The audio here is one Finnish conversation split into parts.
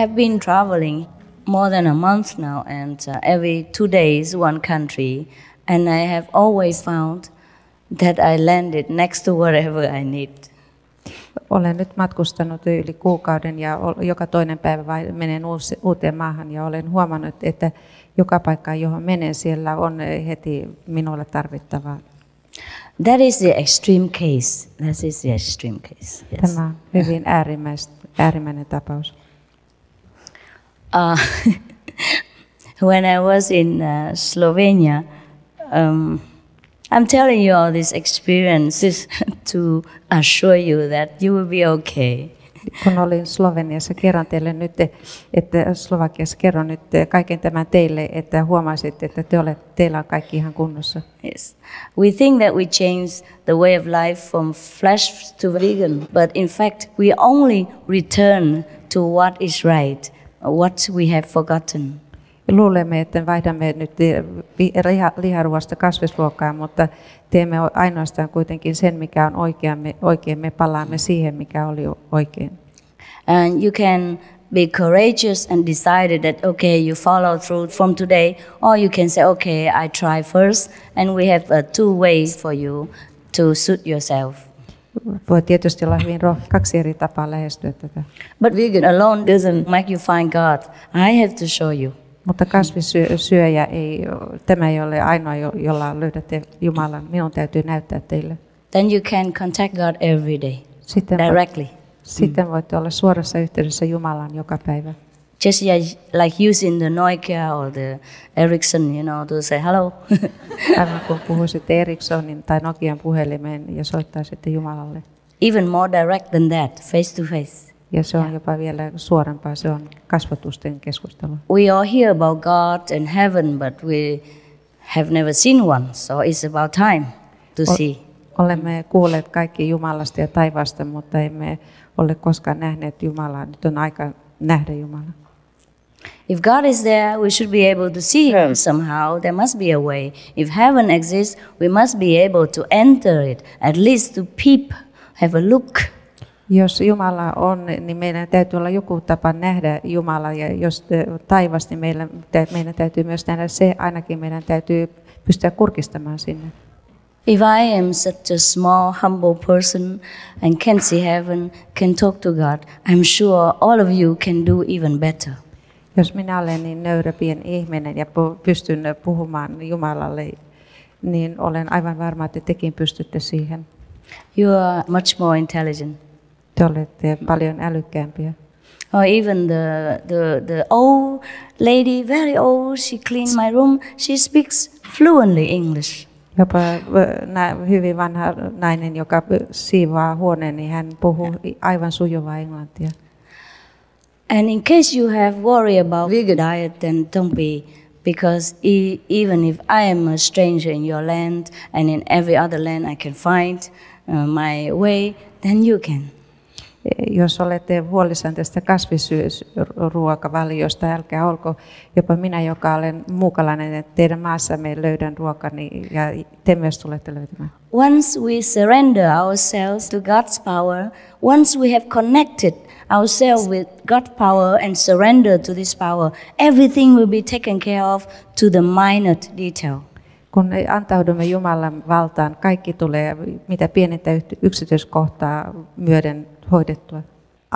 have been traveling more than a month now, and every 2 days, one country, and I have always found that I landed next to whatever I need. Olen nyt matkustanut yli kuukauden ja joka toinen päivä menen uuteen maahan ja olen huomannut, että joka paikka, johon menen, siellä on heti minulle tarvittavaa. That is the extreme case. That is the extreme case. Yes. Tämä on hyvin äärimmäinen tapaus. When I was in Slovenia, I'm telling you all these experiences to assure you that you will be okay. Kun olin Sloveniassa, kerron teille nyt, että Slovakiassa kerron nyt kaiken tämän teille, että huomaisitte, että teillä on kaikki ihan kunnossa. Yes. We think that we change the way of life from flesh to vegan, but in fact we only return to what is right, what we have forgotten. Luulemme, että vaihdamme nyt liharuoasta kasvisruokaan, mutta teemme ainoastaan kuitenkin sen, mikä on oikein. Me palaamme siihen, mikä oli oikein. And you can be courageous and decided that okay, you follow through from today, or you can say okay, I try first, and we have 2 ways for you to suit yourself. Voi tietysti olla hyvin kaksi eri tapaa lähestyä tätä. But vegan alone doesn't make you find God. I have to show you. Mutta kasvissyöjä tämä ei ole ainoa, jolla löydätte Jumalan. Minun täytyy näyttää teille. Then you can contact God every day, directly. Sitten voitte olla suorassa yhteydessä Jumalaan joka päivä. Just like using the Nokia or the Ericsson, to say hello. Aivan kun puhuisitte Ericssonin tai Nokian puhelimeen ja soittaisitte Jumalalle. Even more direct than that, face to face. Ja se on jopa vielä suorempaa, se on kasvatusten keskustelu. We all hear about God and heaven, but we have never seen one, so it's about time to see. Olemme kuulleet kaikki Jumalasta ja taivaasta, mutta emme ole koskaan nähneet Jumalaa. Nyt on aika nähdä Jumala. If God is there, we should be able to see Him somehow. There must be a way. If heaven exists, we must be able to enter it, at least to peep, have a look. Jos Jumala on, niin meidän täytyy olla joku tapa nähdä Jumala, ja jos taivas, niin meidän täytyy myös nähdä se, ainakin meidän täytyy pystyä kurkistamaan sinne. If I am such a small, humble person and can't see heaven, can talk to God, I'm sure all of you can do even better. Jos minä olen niin nöyrä pieni ihminen ja pystyn puhumaan Jumalalle, niin olen aivan varma, että tekin pystytte siihen. You are much more intelligent. Te olette paljon älykkäämpiä. Or even the old lady, very old, she cleaned my room. She speaks fluently English. Jopa hyvin vanha nainen, joka siivoaa huoneen, niin hän puhuu aivan sujuvaa englantia. And in case you have worry about vegan diet, then don't be, because even if I am a stranger in your land and in every other land I can find my way, then you can. Jos olette huolissaan tästä kasvisruokavaliosta, älkää olko jopa minä, joka olen muukalainen, että teidän maassamme löydän ruokani ja te myös tulette löytämään. Once we surrender ourselves to God's power, once we have connected ourselves with God's power and surrender to this power, everything will be taken care of to the minute detail. Kun antaudumme Jumalan valtaan, kaikki tulee mitä pienintä yksityiskohtaa myöden hoidettua.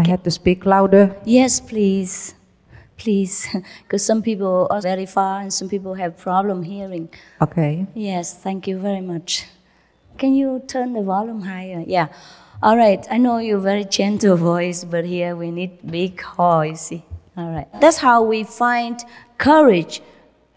I have to speak louder. Yes, please. Please, because some people are very far and some people have problem hearing. Okay. Yes, thank you very much. Can you turn the volume higher? Yeah. All right. I know you're very gentle voice, but here we need big hall, you see. All right. That's how we find courage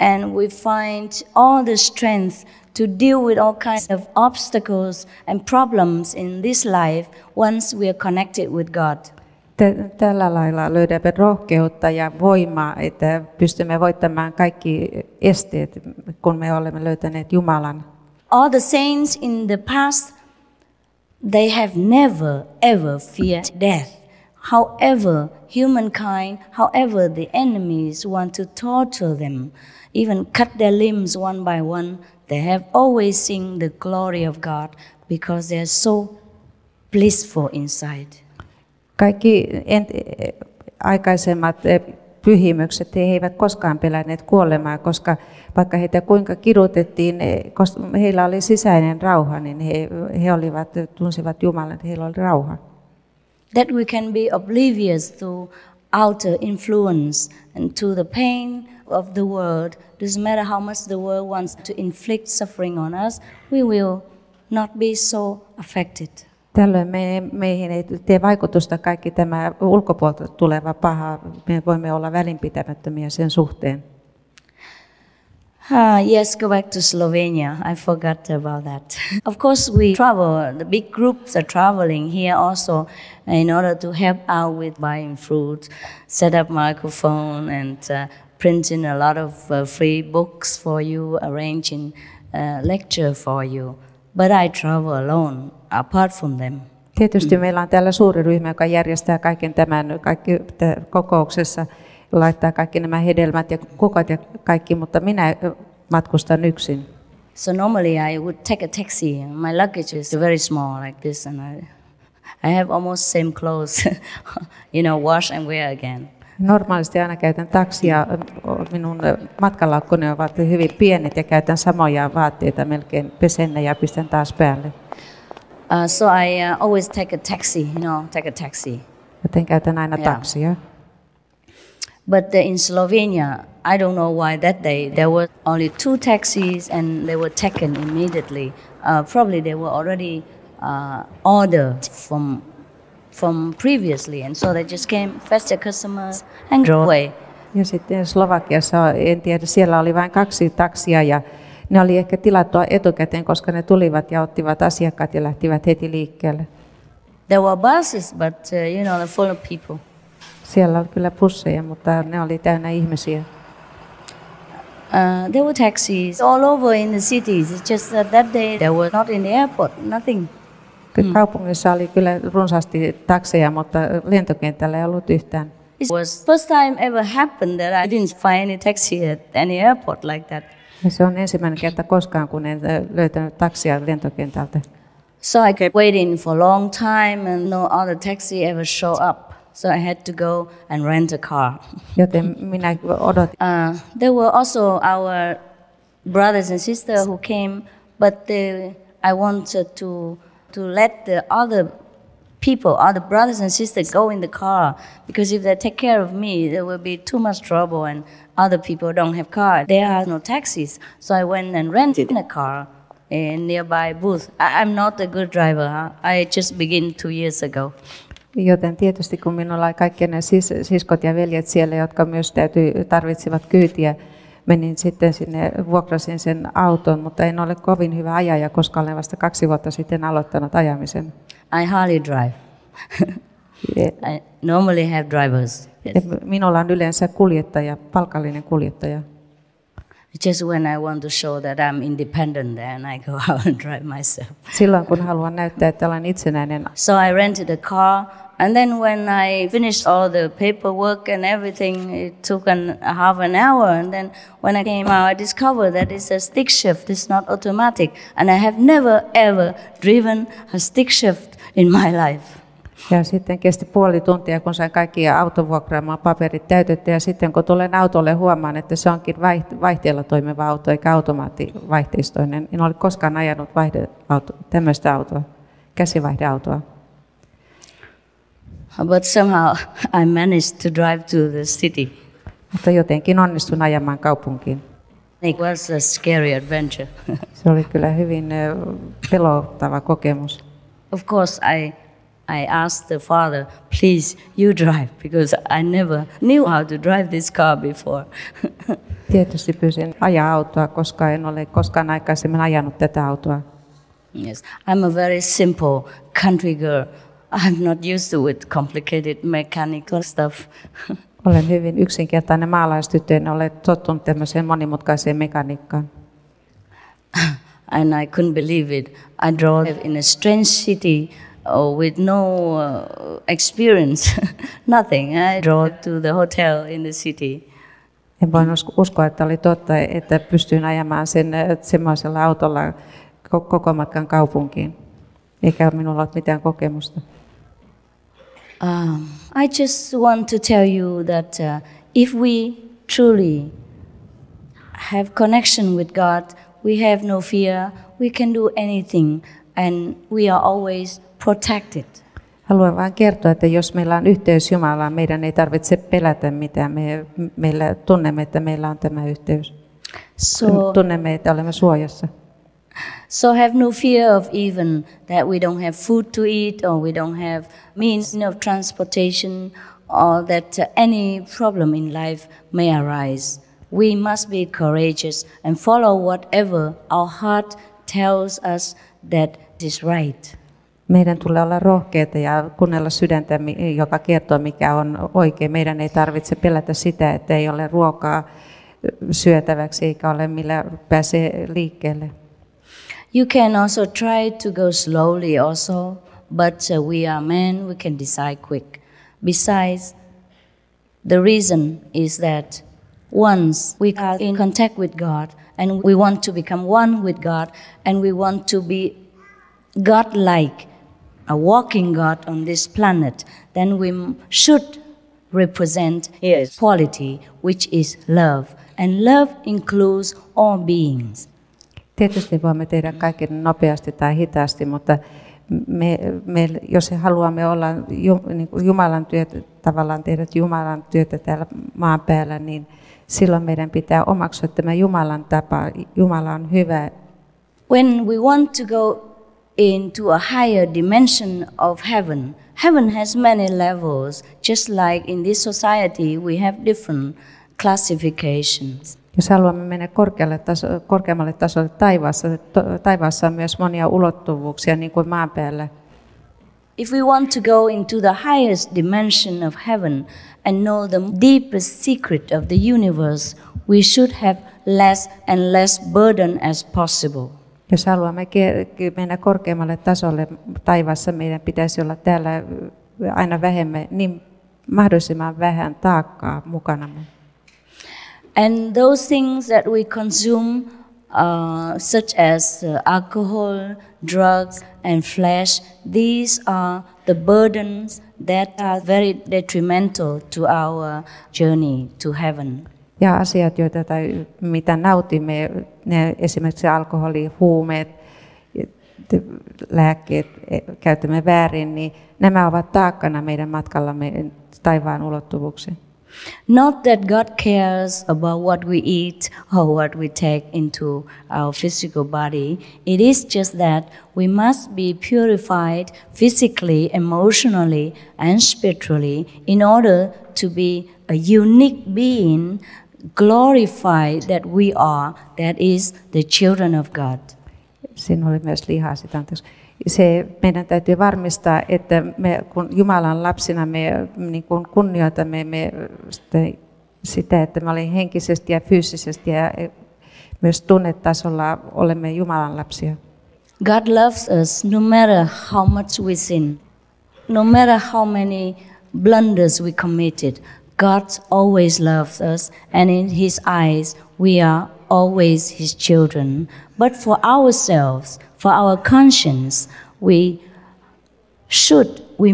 and we find all the strength to deal with all kinds of obstacles and problems in this life once we are connected with God. Tällä lailla löydämme rohkeutta ja voimaa, että pystymme voittamaan kaikki esteet, kun me olemme löytäneet Jumalan. All the saints in the past, they have never ever feared death. However, humankind, however the enemies want to torture them, even cut their limbs one by one, they have always seen the glory of God because they are so blissful inside. Kaikki aikaisemmat pyhimykset he eivät koskaan pelänneet kuolemaa, koska vaikka heitä kuinka kidutettiin, koska heillä oli sisäinen rauha, niin he tunsivat Jumalan, että heillä oli rauha. That we can be oblivious to outer influence and to the pain of the world. Doesn't matter how much the world wants to inflict suffering on us, we will not be so affected. Tällöin meihin ei tee vaikutusta kaikki tämä ulkopuolelta tuleva paha. Me voimme olla välinpitämättömiä sen suhteen. Yes, go back to Slovenia. I forgot about that. Of course, we travel. The big groups are traveling here also in order to help out with buying fruit, set up microphone, and printing a lot of free books for you, arranging lecture for you. But I travel alone, apart from them. Tietysti meillä on täällä suuri ryhmä, joka järjestää kaiken tämän kokouksessa, laittaa kaikki nämä hedelmät ja kukot ja kaikki, mutta minä matkustan yksin. So normally I would take a taxi. My luggage is very small like this, and I have almost same clothes, wash and wear again. Normaalisti aina käytän taksia. Minun matkalaukkuni ovat hyvin pienet ja käytän samoja vaatteita, melkein pesen ne ja pistän taas päälle. So I always take a taxi, take a taxi. Joten käytän aina taksia. But in Slovenia, I don't know why that day there were only 2 taxis and they were taken immediately. Probably they were already ordered from previously, and so they just came, fetched their customers and drove away. Ja sitten Slovakiassa, en tiedä, siellä oli vain 2 taksia ja ne oli ehkä tilattua etukäteen, koska ne tulivat ja ottivat asiakkaat ja lähtivät heti liikkeelle. There were buses, but they're full of people. Siellä oli kyllä busseja, mutta ne oli täynnä ihmisiä. There were taxis all over in the cities. It's just that day there were not in the airport, nothing. Kaupungissa oli kyllä runsaasti takseja, mutta lentokentällä ei ollut yhtään. It was first time ever happened that I didn't find any taxi at any airport like that. Ja se on ensimmäinen kerta koskaan, kun en löytänyt taksia lentokentältä. So I kept waiting for a long time and no other taxi ever showed up. So I had to go and rent a car. Joten minä odotin. There were also our brothers and sisters who came, but I wanted to let the other people, other brothers and sisters, go in the car, because if they take care of me, there will be too much trouble, and other people don't have car. There are no taxis, so I went and rented a car in nearby booth. I'm not a good driver. I just began 2 years ago. Joten tietysti kun minulla oli kaikki ne siskot ja veljet siellä, jotka myös tarvitsivat kyytiä, menin sitten sinne, vuokrasin sen auton, mutta en ole kovin hyvä ajaja, koska olen vasta 2 vuotta sitten aloittanut ajamisen. I hardly drive. I normally have drivers. Yes. Minulla on yleensä kuljettaja, palkallinen kuljettaja. Just when I want to show that I'm independent, then I go out and drive myself. Silloin kun haluan näyttää, että olen itsenäinen. So I rented a car, and then when I finished all the paperwork and everything, it took half an hour. And then when I came out, I discovered that it's a stick shift. It's not automatic, and I have never ever driven a stick shift in my life. Ja sitten kesti puoli tuntia, kun sain kaikki autovuokraamaan paperit täytetty. Ja sitten kun tulen autolle, huomaan, että se onkin vaihteella toimiva auto, eikä automaattivaihteistoinen. En ole koskaan ajanut tämmöistä autoa, käsivaihdeautoa. But somehow I managed to drive to the city. Mutta jotenkin onnistun ajamaan kaupunkiin. It was a scary adventure. Se oli kyllä hyvin pelottava kokemus. Of course, I asked the father, please, you drive, because I never knew how to drive this car before. Tietysti pyysin ajaa autoa, koska en ole koskaan aikaisemmin ajanut tätä autoa. Yes, I'm a very simple country girl. I'm not used to with complicated mechanical stuff. Olen hyvin yksinkertainen maalaistyttö, en ole tottunut tämmöiseen monimutkaiseen mekaniikkaan. And I couldn't believe it. I drove in a strange city with no experience, nothing. I drove to the hotel in the city. En voinut uskoa, että oli totta, että pystyin ajamaan sen semmoisella autolla koko matkan kaupunkiin. Eikä minulla ole mitään kokemusta. I just want to tell you that if we truly have connection with God, we have no fear, we can do anything, and we are always protected. Haluan vain kertoa, että jos meillä on yhteys Jumalaan, meidän ei tarvitse pelätä mitään. Meillä tunnemme, että meillä on tämä yhteys. Tunnemme, että olemme suojassa. So have no fear of even that we don't have food to eat, or we don't have means of transportation, or that any problem in life may arise. We must be courageous and follow whatever our heart tells us that is right. Meidän tulee olla rohkeita ja kuunnella sydäntä, joka kertoo, mikä on oikein. Meidän ei tarvitse pelätä sitä, että ei ole ruokaa syötäväksi eikä ole millä pääsee liikkeelle. You can also try to go slowly also, but we are men, we can decide quick. Besides, the reason is that once we are in contact with God and we want to become one with God and we want to be God-like, a walking God on this planet, then we should represent His quality, which is love. And love includes all beings. Tietysti voimme tehdä kaiken nopeasti tai hitaasti, mutta jos haluamme olla Jumalan työtä, tavallaan tehdä Jumalan työtä täällä maan päällä, niin silloin meidän pitää omaksua tämä Jumalan tapa. Jumala on hyvä. When we want to go into a higher dimension of heaven, heaven has many levels, just like in this society we have different classifications. Jos haluamme mennä korkeammalle tasolle taivaassa on myös monia ulottuvuuksia, niin kuin maan päällä. If we want to go into the highest dimension of heaven and know the deepest secret of the universe, we should have less and less burden as possible. Jos haluamme mennä korkeammalle tasolle taivaassa, meidän pitäisi olla täällä aina vähemmän, niin mahdollisimman vähän taakkaa mukanamme. And those things that we consume, such as alcohol, drugs, and flesh, these are the burdens that are very detrimental to our journey to heaven. Ja asiat, mitä nautimme, ne esimerkiksi alkoholi, huumeet, lääkkeet, käytämme väärin, niin nämä ovat taakkana meidän matkallamme taivaan ulottuvuuksiin. Not that God cares about what we eat or what we take into our physical body. It is just that we must be purified physically, emotionally, and spiritually in order to be a unique being, glorified that we are, that is the children of God. Siinä oli myös lihaa sitä. Meidän täytyy varmistaa, että me, kun Jumalan lapsina me niin kuin kunnioitamme sitä, että me olemme henkisesti ja fyysisesti ja myös tunnetasolla olemme Jumalan lapsia. God loves us no matter how much we sin, no matter how many blunders we committed. God always loves us, and in His eyes we are always His children. But for ourselves, for our conscience, we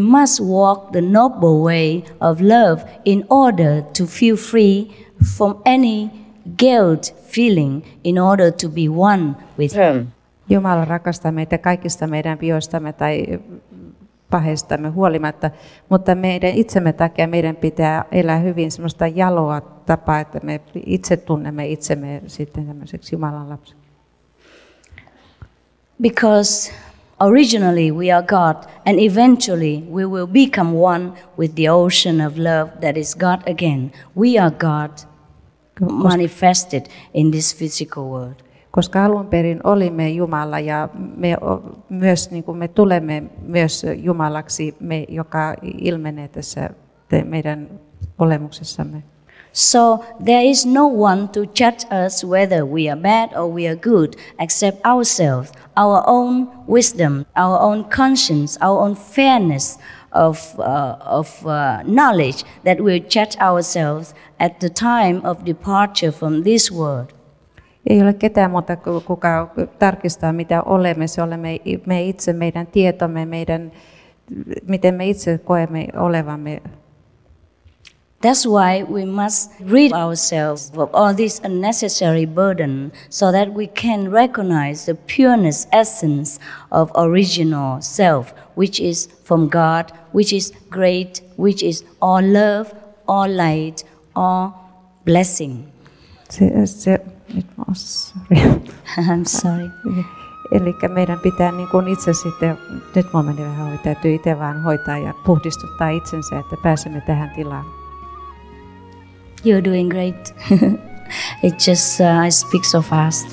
must walk the noble way of love in order to feel free from any guilt feeling, in order to be one with Him. Jumala rakastaa meitä kaikista meidän vioistamme tai paheistamme huolimatta, mutta meidän itsemme takia meidän pitää elää hyvin semmoista jaloa tapaa, että me itse tunnemme itsemme sitten tämmöiseksi Jumalan lapsi. Because originally we are God, and eventually we will become one with the ocean of love that is God again. We are God manifested in this physical world. Koska alun perin olimme Jumala ja me myös niin kuin me tulemme myös Jumalaksi, joka ilmenee tässä meidän olemuksessamme. So there is no one to judge us whether we are bad or we are good, except ourselves, our own wisdom, our own conscience, our own fairness of knowledge that will judge ourselves at the time of departure from this world. Ei ole ketään muuta, kuka tarkistaa mitä olemme. Se olemme me itse, meidän tietomme, meidän miten me itse koemme olevamme. That's why we must rid ourselves of all this unnecessary burden so that we can recognize the pureness essence of original self, which is from God, which is great, which is all love, all light, all blessing. I'm sorry. Eli meidän pitää niin kuin itse sitten, nyt mulla meni vähän ohi, täytyy itse vaan hoitaa ja puhdistuttaa itsensä, että pääsemme tähän tilaan. You're doing great. It just, I speak so fast.